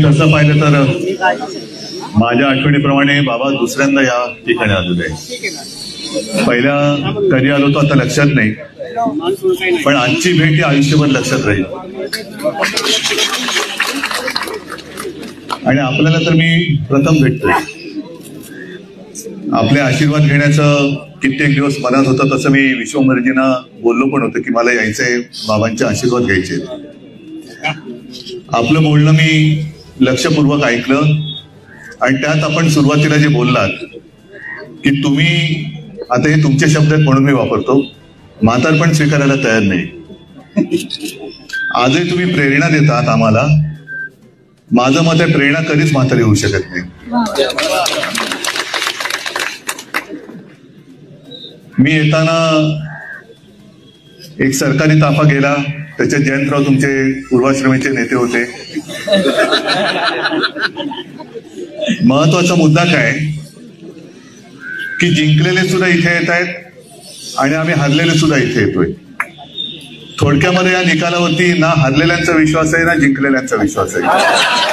तसं पाहिलं तर माझ्या आठवणीप्रमाणे बाबा दुसऱ्यांदा या ठिकाणी आलेलो आहे. पहिल्या कधी आलो तो आता लक्षात नाही, पण आजची भेट ही आयुष्यभर लक्षात राहील. आणि आपल्याला तर मी प्रथम भेटतोय. आपले आशीर्वाद घेण्याचं कित्येक दिवस मनात होतं. तसं मी विश्वंभरजींना बोललो पण होतं की मला यायचंय, बाबांचे आशीर्वाद घ्यायचे. आपलं बोलणं मी लक्षपूर्वक ऐकलं आणि त्यात आपण सुरुवातीला जे बोललात की तुम्ही, आता हे तुमचे शब्द आहेत म्हणून मी वापरतो, म्हातारपण स्वीकारायला तयार नाही. आजही तुम्ही प्रेरणा देतात आम्हाला. माझं मत आहे प्रेरणा कधीच म्हातारी होऊ शकत नाही. मी येताना एक सरकारी ताफा गेला, त्याच्यात जयंतराव तुमचे पूर्वाश्रमीचे नेते होते. महत्वाचा मुद्दा काय की जिंकलेले सुद्धा इथे येत आहेत आणि आम्ही हरलेले सुद्धा इथे येतोय. थोडक्यामध्ये या निकालावरती ना हरलेल्यांचा विश्वास आहे ना जिंकलेल्यांचा विश्वास आहे.